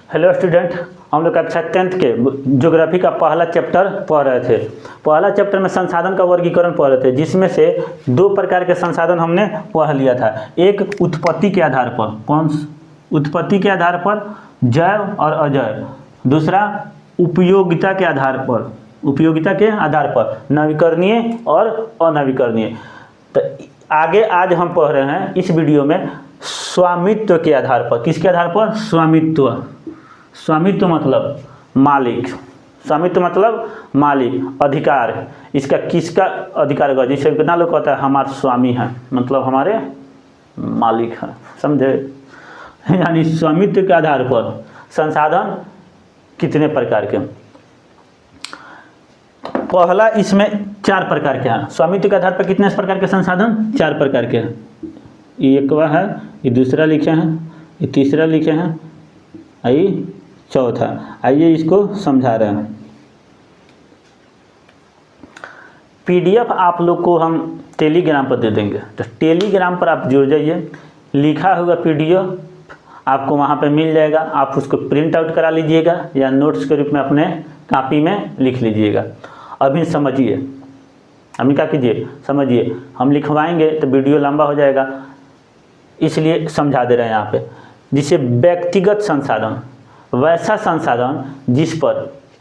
Hello student, हम लोग कक्षा 10th के ज्योग्राफी का पहला चैप्टर पढ़ रहे थे। पहला चैप्टर में संसाधन का वर्गीकरण पढ़ रहे थे, जिसमें से दो प्रकार के संसाधन हमने पढ़ लिया था। एक उत्पत्ति के आधार पर, उत्पत्ति के आधार पर जैव और अजैव। दूसरा उपयोगिता के आधार पर, उपयोगिता के आधार पर नवीकरणीय और अनवीकरणीय। तो आगे आज हम पढ़ रहे हैं इस वीडियो में स्वामित्व के आधार पर। किसके आधार पर? स्वामित्व। स्वामित्व मतलब मालिक, स्वामित्व मतलब मालिक, अधिकार। इसका किसका अधिकार होगा? जैसे कितना लोग कहता है हमारे स्वामी हैं, मतलब हमारे मालिक हैं, समझे? यानी स्वामित्व के आधार पर संसाधन कितने प्रकार के? पहला, इसमें 4 प्रकार के हैं। स्वामित्व के आधार पर कितने प्रकार के संसाधन? 4 प्रकार के हैं। ये एक है, ये दूसरा लिखे हैं, ये तीसरा लिखे हैं, ये चौथा। आइए इसको समझा रहे हैं। पीडीएफ आप लोग को हम टेलीग्राम पर दे देंगे, तो टेलीग्राम पर आप जुड़ जाइए। लिखा हुआ पीडीएफ आपको वहाँ पे मिल जाएगा। आप उसको प्रिंट आउट करा लीजिएगा या नोट्स के रूप में अपने कॉपी में लिख लीजिएगा। अभी समझिए, अभी क्या कीजिए, समझिए। हम लिखवाएंगे तो वीडियो लंबा हो जाएगा, इसलिए समझा दे रहे हैं यहाँ पे। जिसे व्यक्तिगत संसाधन, वैसा संसाधन जिस पर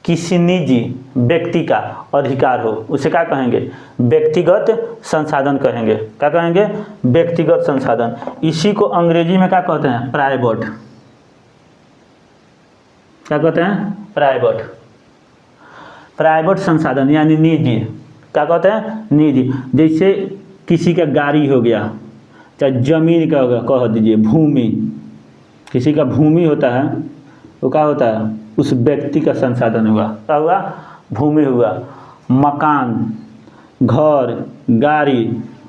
किसी निजी व्यक्ति का अधिकार हो, उसे क्या कहेंगे? व्यक्तिगत संसाधन कहेंगे। क्या कहेंगे? व्यक्तिगत संसाधन। इसी को अंग्रेजी में क्या कहते हैं? प्राइवेट। क्या कहते हैं? प्राइवेट। प्राइवेट संसाधन यानी निजी। क्या कहते हैं? निजी। जैसे किसी का गाड़ी हो गया, चाहे जमीन का होगा, कह दीजिए भूमि। किसी का भूमि होता है, वो क्या होता है? उस व्यक्ति का संसाधन हुआ। क्या हुआ? भूमि हुआ। मकान, घर, गाड़ी,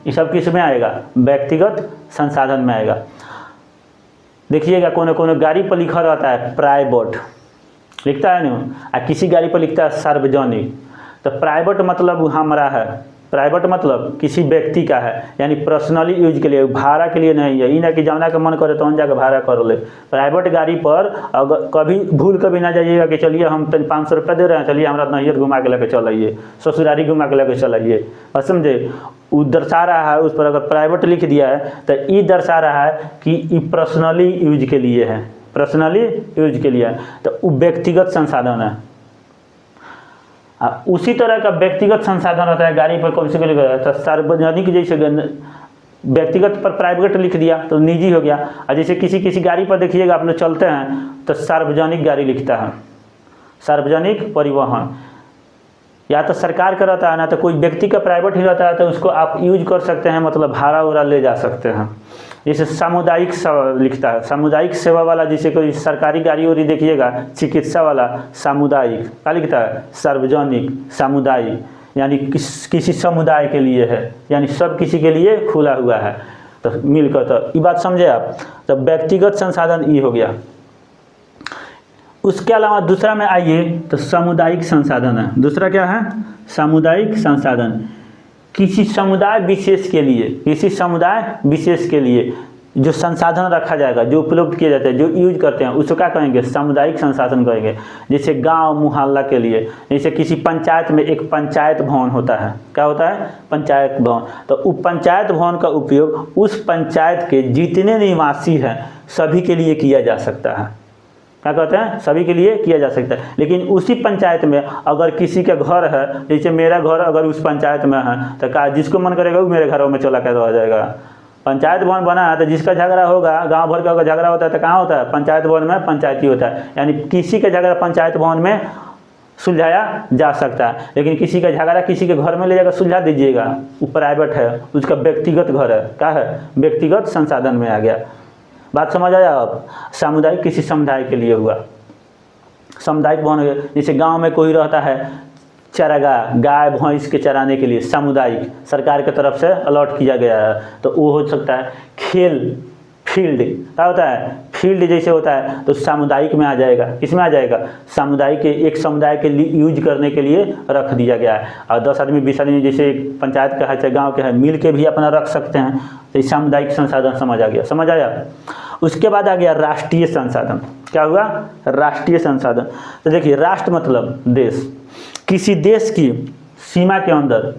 ये सब किस में आएगा? व्यक्तिगत संसाधन में आएगा। देखिएगा कोनो कोनो गाड़ी पर लिखा रहता है प्राइवेट, लिखता है नहीं, और किसी गाड़ी पर लिखता है सार्वजनिक। तो प्राइवेट मतलब हमारा है, प्राइवेट मतलब किसी व्यक्ति का है, यानी पर्सनली यूज के लिए, भाड़ा के लिए नहीं है। ये ना कि जाना का मन करे तो जाकर भाड़ा कर ले। प्राइवेट गाड़ी पर अगर कभी भूल कभी ना जाइएगा कि चलिए हम 500 रुपये दे रहे हैं, चलिए हमारा नैहर घुमा के लेके चलाइए, ससुरारी घुमा के लेके चलाइए, और समझे? वो दर्शा रहा है, उस पर अगर प्राइवेट लिख दिया है तो ये दर्शा रहा है कि ये पर्सनली यूज के लिए है, पर्सनली यूज के लिए है। तो वो व्यक्तिगत संसाधन है। उसी तरह का व्यक्तिगत संसाधन होता है गाड़ी पर कौन से लिखा है? तो सार्वजनिक, जैसे व्यक्तिगत पर प्राइवेट लिख दिया तो निजी हो गया। और जैसे किसी गाड़ी पर देखिएगा आप लोग चलते हैं तो सार्वजनिक गाड़ी लिखता है, सार्वजनिक परिवहन। या तो सरकार का रहता है, ना तो कोई व्यक्ति का प्राइवेट ही रहता है, तो उसको आप यूज कर सकते हैं, मतलब भाड़ा उड़ा ले जा सकते हैं। जैसे सामुदायिक लिखता है, सामुदायिक सेवा वाला। जैसे कोई सरकारी गाड़ी उड़ी देखिएगा, चिकित्सा वाला सामुदायिक। क्या लिखता है? सार्वजनिक, सामुदायिक, यानी किसी समुदाय के लिए है, यानी सब किसी के लिए खुला हुआ है। तो मिलकर, तो ये बात समझे आप? तो व्यक्तिगत संसाधन ये हो गया। उसके अलावा दूसरा में आइए तो सामुदायिक संसाधन है। दूसरा क्या है? सामुदायिक संसाधन। किसी समुदाय विशेष के लिए, किसी समुदाय विशेष के लिए जो संसाधन रखा जाएगा, जो उपलब्ध किया जाता है, जो यूज करते हैं, उसको क्या कहेंगे? सामुदायिक संसाधन कहेंगे। जैसे गांव मुहल्ला के लिए, जैसे किसी पंचायत में एक पंचायत भवन होता है। क्या होता है? पंचायत भवन। तो उस पंचायत भवन का उपयोग उस पंचायत के जितने निवासी हैं सभी के लिए किया जा सकता है। क्या कहते हैं? सभी के लिए किया जा सकता है। लेकिन उसी पंचायत में अगर किसी का घर है, जैसे मेरा घर अगर उस पंचायत में है, तो क्या जिसको मन करेगा वो मेरे घरों में चला कर रह जाएगा। पंचायत भवन बना है तो जिसका झगड़ा होगा, गांव भर का अगर झगड़ा होता है तो कहाँ होता है? पंचायत भवन में पंचायती होता है। यानी किसी का झगड़ा पंचायत भवन में सुलझाया जा सकता है। लेकिन किसी का झगड़ा किसी के घर में ले जाकर सुलझा दीजिएगा, वो प्राइवेट है, उसका व्यक्तिगत घर है। क्या है? व्यक्तिगत संसाधन में आ गया। बात समझ आया आप? सामुदायिक किसी समुदाय के लिए हुआ, सामुदायिक भवन। जैसे गांव में कोई रहता है चारागाह, गाय भैंस के चराने के लिए, सामुदायिक सरकार की तरफ से अलॉट किया गया है, तो वो हो सकता है। खेल फील्ड क्या होता है, फील्ड जैसे होता है तो सामुदायिक में आ जाएगा, किसमें आ जाएगा, सामुदायिक के एक समुदाय के लिए यूज करने के लिए रख दिया गया है। और 10 आदमी 20 आदमी जैसे पंचायत का है चाहे गाँव के है मिल के भी अपना रख सकते हैं, तो सामुदायिक संसाधन समझ आ गया, समझ आया। उसके बाद आ गया राष्ट्रीय संसाधन। क्या हुआ, राष्ट्रीय संसाधन। तो देखिए राष्ट्र मतलब देश, किसी देश की सीमा के अंदर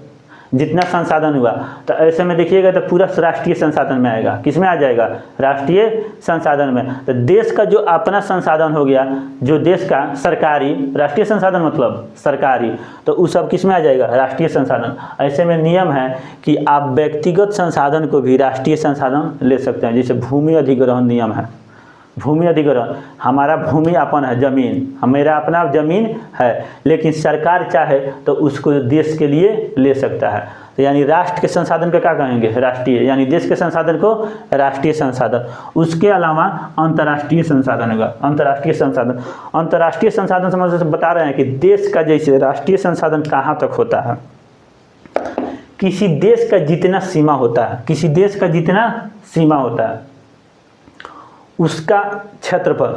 जितना संसाधन हुआ तो ऐसे में देखिएगा तो पूरा राष्ट्रीय संसाधन में आएगा, किस में आ जाएगा, राष्ट्रीय संसाधन में। तो देश का जो अपना संसाधन हो गया, जो देश का सरकारी, राष्ट्रीय संसाधन मतलब सरकारी, तो उस सब किस में आ जाएगा, राष्ट्रीय संसाधन। ऐसे में नियम है कि आप व्यक्तिगत संसाधन को भी राष्ट्रीय संसाधन ले सकते हैं। जैसे भूमि अधिग्रहण नियम है, भूमि अधिग्रहण, हमारा भूमि अपन है, जमीन मेरा अपना जमीन है, लेकिन सरकार चाहे तो उसको देश के लिए ले सकता है। तो यानी राष्ट्र के संसाधन को क्या कहेंगे, राष्ट्रीय, यानी देश के संसाधन को राष्ट्रीय संसाधन। उसके अलावा अंतर्राष्ट्रीय संसाधन होगा, अंतर्राष्ट्रीय संसाधन। अंतर्राष्ट्रीय संसाधन समझ से बता रहे हैं कि देश का जैसे राष्ट्रीय संसाधन कहाँ तक होता है, किसी देश का जितना सीमा होता है, किसी देश का जितना सीमा होता है उसका क्षेत्रफल,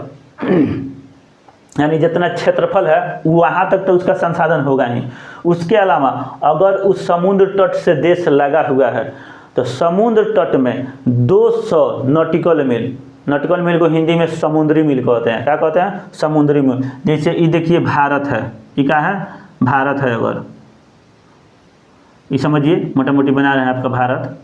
यानी जितना क्षेत्रफल है वहाँ तक तो उसका संसाधन होगा ही। उसके अलावा अगर उस समुद्र तट से देश लगा हुआ है तो समुद्र तट में 200 नॉटिकल मील, नॉटिकल मील को हिंदी में समुद्री मील कहते हैं, क्या कहते हैं, समुद्री मील। जैसे ये देखिए भारत है, ये क्या है, भारत है, अगर ये समझिए मोटा मोटी बना रहे हैं आपका भारत,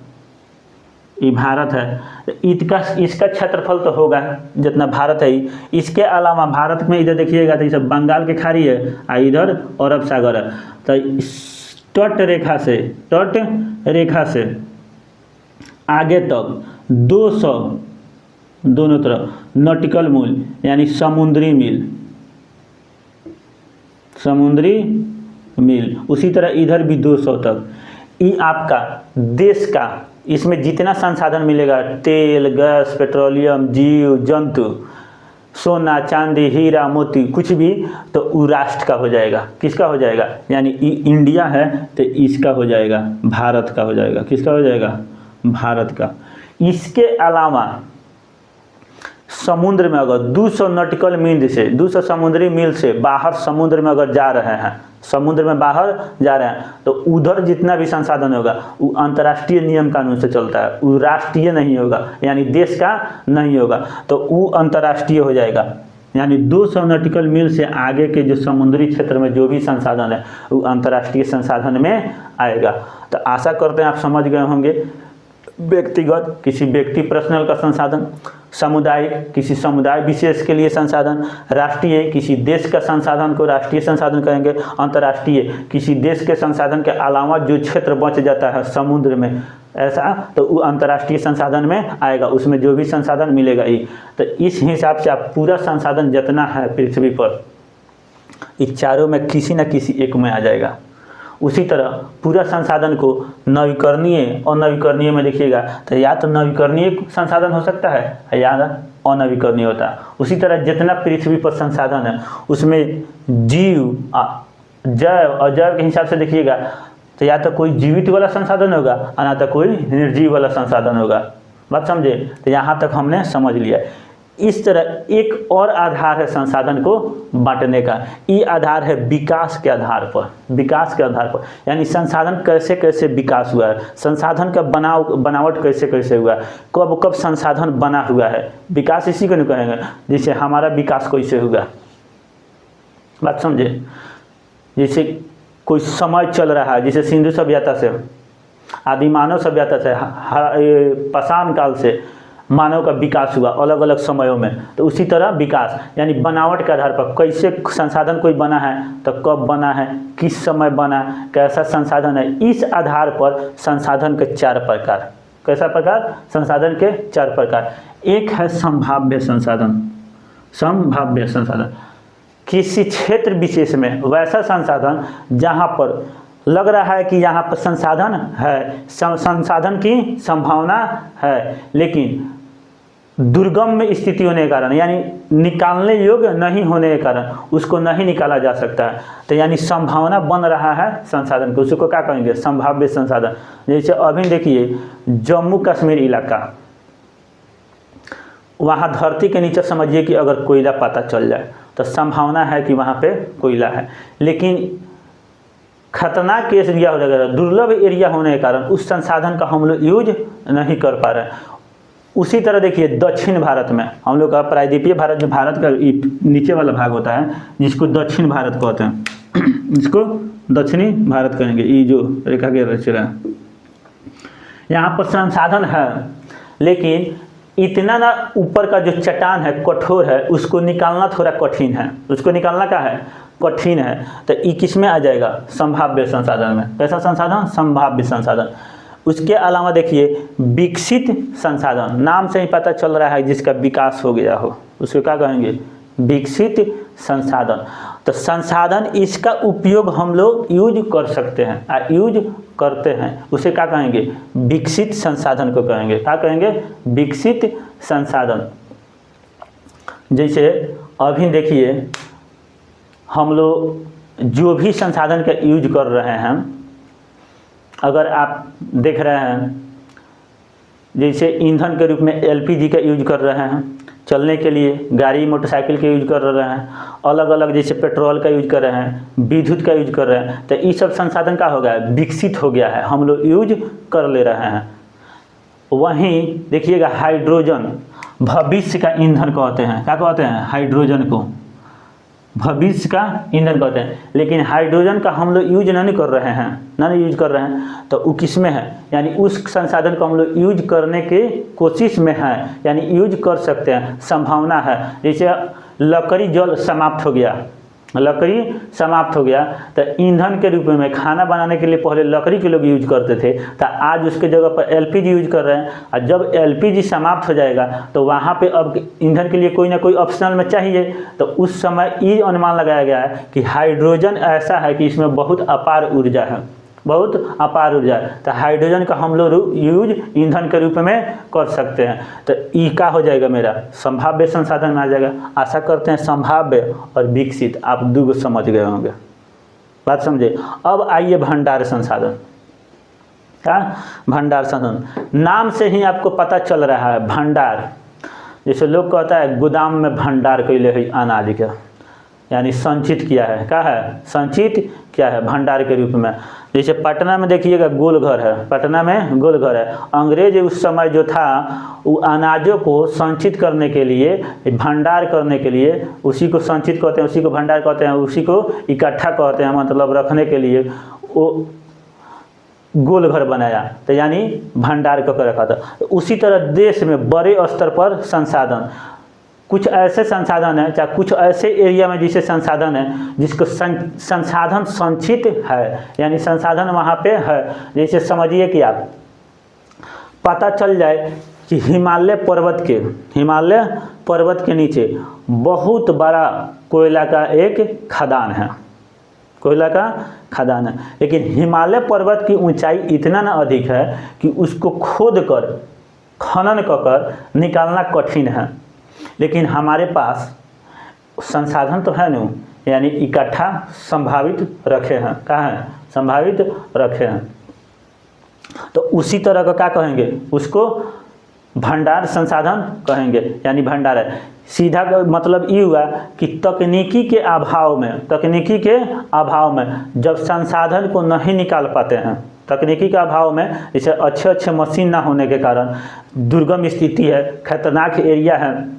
ये भारत है, इसका क्षेत्रफल तो होगा जितना भारत है। इसके अलावा भारत में इधर देखिएगा तो ये बंगाल की खाड़ी है और इधर अरब सागर है। तो तट रेखा से आगे तक 200 दोनों तरफ नॉटिकल मील यानी समुद्री मील, उसी तरह इधर भी 200 तक। ये आपका देश का, इसमें जितना संसाधन मिलेगा, तेल, गैस, पेट्रोलियम, जीव जंतु, सोना, चांदी, हीरा, मोती, कुछ भी, तो वो राष्ट्र का हो जाएगा। किसका हो जाएगा, यानी इंडिया है तो इसका हो जाएगा, भारत का हो जाएगा। किसका हो जाएगा, भारत का। इसके अलावा समुद्र में अगर 200 नॉटिकल मील से, 200 समुद्री मील से बाहर समुद्र में अगर जा रहे हैं, समुद्र में बाहर जा रहे हैं, तो उधर जितना भी संसाधन होगा वो अंतर्राष्ट्रीय नियम कानून से चलता है, वो राष्ट्रीय नहीं होगा, यानी देश का नहीं होगा, तो वो अंतर्राष्ट्रीय हो जाएगा। यानी 200 नॉटिकल मील से आगे के जो समुद्री क्षेत्र में जो भी संसाधन है वो अंतर्राष्ट्रीय संसाधन में आएगा। तो आशा करते हैं आप समझ गए होंगे। व्यक्तिगत, किसी व्यक्ति पर्सनल का संसाधन, सामुदायिक, किसी समुदाय विशेष के लिए संसाधन, राष्ट्रीय, किसी देश का संसाधन को राष्ट्रीय संसाधन कहेंगे, अंतर्राष्ट्रीय, किसी देश के संसाधन के अलावा जो क्षेत्र बच जाता है समुद्र में ऐसा, तो वो अंतर्राष्ट्रीय संसाधन में आएगा, उसमें जो भी संसाधन मिलेगा ही। तो इस हिसाब से आप पूरा संसाधन जितना है पृथ्वी पर, इन चारों में किसी न किसी एक में आ जाएगा। उसी तरह पूरा संसाधन को नवीकरणीय और नवीकरणीय में देखिएगा तो या तो नवीकरणीय संसाधन हो सकता है या अनवीकरणीय होता है। उसी तरह जितना पृथ्वी पर संसाधन है उसमें जीव, जैव, अजैव के हिसाब से देखिएगा तो या तो कोई जीवित वाला संसाधन होगा और ना तो कोई निर्जीव वाला संसाधन होगा। बात समझे, तो यहाँ तक हमने समझ लिया। इस तरह एक और आधार है संसाधन को बांटने का, ये आधार है विकास के आधार पर। विकास के आधार पर यानी संसाधन कैसे कैसे विकास हुआ है, संसाधन का बनावट कैसे कैसे हुआ है, कब कब संसाधन बना हुआ है। विकास इसी को नहीं कहेंगे, जैसे हमारा विकास कैसे हुआ, बात समझे। जैसे कोई समय चल रहा है, जैसे सिंधु सभ्यता से, आदिमानव सभ्यता से, पाषाण काल से मानव का विकास हुआ अलग अलग समयों में। तो उसी तरह विकास यानी बनावट के आधार पर कैसे संसाधन कोई बना है, तो कब बना है, किस समय बना, कैसा संसाधन है, इस आधार पर संसाधन के 4 प्रकार। कैसा प्रकार, संसाधन के 4 प्रकार। एक है संभाव्य संसाधन। संभाव्य संसाधन किसी क्षेत्र विशेष में वैसा संसाधन जहाँ पर लग रहा है कि यहाँ पर संसाधन है, संसाधन की संभावना है, लेकिन दुर्गम स्थिति होने के कारण यानी निकालने योग्य नहीं होने के कारण उसको नहीं निकाला जा सकता है। तो यानी संभावना बन रहा है संसाधन को, उसको क्या कहेंगे, संभाव्य संसाधन। जैसे अभी देखिए जम्मू कश्मीर इलाका, वहाँ धरती के नीचे समझिए कि अगर कोयला पता चल जाए तो संभावना है कि वहाँ पे कोयला है, लेकिन खतरनाक एरिया हो जाएगा, दुर्लभ एरिया होने के कारण उस संसाधन का हम लोग यूज नहीं कर पा रहे हैं। उसी तरह देखिए दक्षिण भारत में हम लोग का प्रायद्वीपीय भारत, जो भारत का नीचे वाला भाग होता है जिसको दक्षिण भारत कहते हैं, इसको दक्षिणी भारत कहेंगे। ये जो रेखा के रचना है, यहाँ पर संसाधन है, लेकिन इतना ना ऊपर का जो चट्टान है कठोर है, उसको निकालना थोड़ा कठिन है, उसको निकालना क्या है, कठिन है। तो ये किस में आ जाएगा, संभाव्य संसाधन में। कैसा संसाधन, संभाव्य संसाधन। उसके अलावा देखिए विकसित संसाधन, नाम से ही पता चल रहा है जिसका विकास हो गया हो, उसको क्या कहेंगे, विकसित संसाधन। तो संसाधन इसका उपयोग हम लोग यूज कर सकते हैं, यूज करते हैं, उसे क्या कहेंगे, विकसित संसाधन को कहेंगे। क्या कहेंगे, विकसित संसाधन। जैसे अभी देखिए हम लोग जो भी संसाधन का यूज कर रहे हैं, अगर आप देख रहे हैं जैसे ईंधन के रूप में एलपीजी का यूज कर रहे हैं, चलने के लिए गाड़ी मोटरसाइकिल का यूज कर रहे हैं, अलग अलग जैसे पेट्रोल का यूज कर रहे हैं, विद्युत का यूज कर रहे हैं, तो ये सब संसाधन का हो गया है, विकसित हो गया है, हम लोग यूज कर ले रहे हैं। वहीं देखिएगा हाइड्रोजन, भविष्य का ईंधन कहते हैं। क्या कहते हैं, हाइड्रोजन को भविष्य का ईंधन कहते हैं, लेकिन हाइड्रोजन का हम लोग यूज नहीं कर रहे हैं, नहीं यूज कर रहे हैं, तो वो किस में है, यानी उस संसाधन को हम लोग यूज करने की कोशिश में है, यानी यूज कर सकते हैं, संभावना है। जैसे लकड़ी जल समाप्त हो गया, लकड़ी समाप्त हो गया, तो ईंधन के रूप में खाना बनाने के लिए पहले लकड़ी के लोग यूज करते थे, तो आज उसके जगह पर एलपीजी यूज कर रहे हैं। और जब एलपीजी समाप्त हो जाएगा तो वहाँ पे अब ईंधन के लिए कोई ना कोई ऑप्शनल में चाहिए, तो उस समय ये अनुमान लगाया गया है कि हाइड्रोजन ऐसा है कि इसमें बहुत अपार ऊर्जा है, बहुत अपार ऊर्जा है, तो हाइड्रोजन का हम लोग यूज ईंधन के रूप में कर सकते हैं। तो ई का हो जाएगा, मेरा संभाव्य संसाधन में आ जाएगा। आशा करते हैं संभाव्य और विकसित आप दो समझ गए होंगे, बात समझे। अब आइए भंडार संसाधन। क्या, भंडार संसाधन, नाम से ही आपको पता चल रहा है भंडार। जैसे लोग कहता है गोदाम में भंडार कैले है अनाज का, यानी संचित किया है। क्या है, संचित क्या है, भंडार के रूप में। जैसे पटना में देखिएगा गोलघर है, पटना में गोलघर है। अंग्रेज उस समय जो था वो अनाजों को संचित करने के लिए, भंडार करने के लिए, उसी को संचित कहते हैं, उसी को भंडार कहते हैं, उसी को इकट्ठा कहते हैं, मतलब रखने के लिए वो गोलघर बनाया, तो यानी भंडार करके रखा था। उसी तरह देश में बड़े स्तर पर संसाधन, कुछ ऐसे संसाधन है, चाहे कुछ ऐसे एरिया में जिसे संसाधन है जिसको संसाधन संचित है, यानी संसाधन वहाँ पे है। जैसे समझिए कि आप पता चल जाए कि हिमालय पर्वत के नीचे बहुत बड़ा कोयला का एक खदान है, कोयला का खदान है, लेकिन हिमालय पर्वत की ऊंचाई इतना ना अधिक है कि उसको खोद कर खनन कर निकालना कठिन है। लेकिन हमारे पास संसाधन तो है नहीं, यानी इकट्ठा संभावित रखे हैं। क्या है, संभावित रखे हैं। तो उसी तरह का क्या कहेंगे, उसको भंडार संसाधन कहेंगे, यानी भंडार है। सीधा मतलब ये हुआ कि तकनीकी के अभाव में जब संसाधन को नहीं निकाल पाते हैं, तकनीकी के अभाव में, जैसे अच्छे मशीन ना होने के कारण, दुर्गम स्थिति है, खतरनाक एरिया है,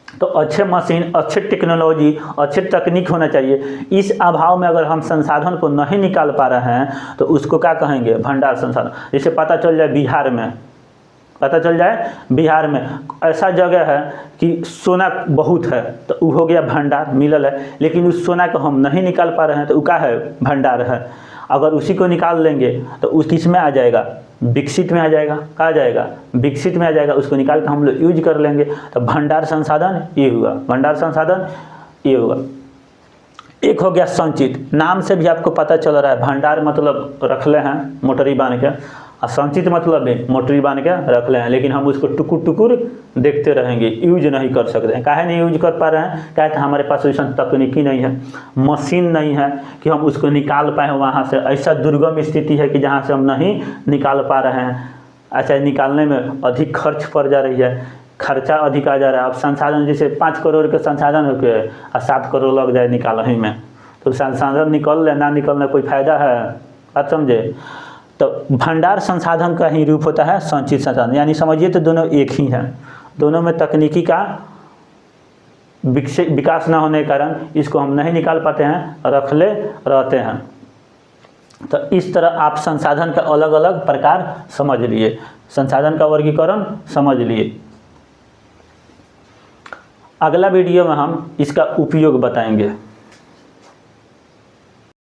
तो अच्छे मशीन, अच्छे टेक्नोलॉजी, अच्छे तकनीक होना चाहिए। इस अभाव में अगर हम संसाधन को नहीं निकाल पा रहे हैं तो उसको क्या कहेंगे, भंडार संसाधन। जैसे पता चल जाए बिहार में ऐसा जगह है कि सोना बहुत है, तो वो हो गया भंडार, मिलल है, लेकिन उस सोना को हम नहीं निकाल पा रहे हैं तो वो क्या है, भंडार है। अगर उसी को निकाल लेंगे तो उस किस में आ जाएगा, विकसित में आ जाएगा। कहा जाएगा, विकसित में आ जाएगा। उसको निकाल कर हम लोग यूज कर लेंगे, तो भंडार संसाधन ये हुआ, भंडार संसाधन ये हुआ। एक हो गया संचित, नाम से भी आपको पता चल रहा है, भंडार मतलब रखले हैं मोटरी बांध के, और संचित मतलब भी मोटरी बांध के रख ले हैं, लेकिन हम उसको टुकुर देखते रहेंगे, यूज नहीं कर सकते हैं। काहे नहीं यूज कर पा रहे हैं, क्या हमारे पास वैसा तकनीकी नहीं है, मशीन नहीं है कि हम उसको निकाल पाएँ वहाँ से। ऐसा दुर्गम स्थिति है कि जहाँ से हम नहीं निकाल पा रहे हैं। अच्छा, निकालने में अधिक खर्च पड़ जा रही है, खर्चा अधिक आ जा रहा है। अब संसाधन जैसे 5 करोड़ के संसाधन हो के और 7 करोड़ लग जाए निकालने में, तो संसाधन निकल ले ना निकलने कोई फायदा है, बात समझे। तो भंडार संसाधन का ही रूप होता है संचित संसाधन, यानी समझिए तो दोनों एक ही हैं। दोनों में तकनीकी का विकास ना होने के कारण इसको हम नहीं निकाल पाते हैं, रख ले रहते हैं। तो इस तरह आप संसाधन का अलग अलग प्रकार समझ लिए, संसाधन का वर्गीकरण समझ लिए। अगला वीडियो में हम इसका उपयोग बताएंगे।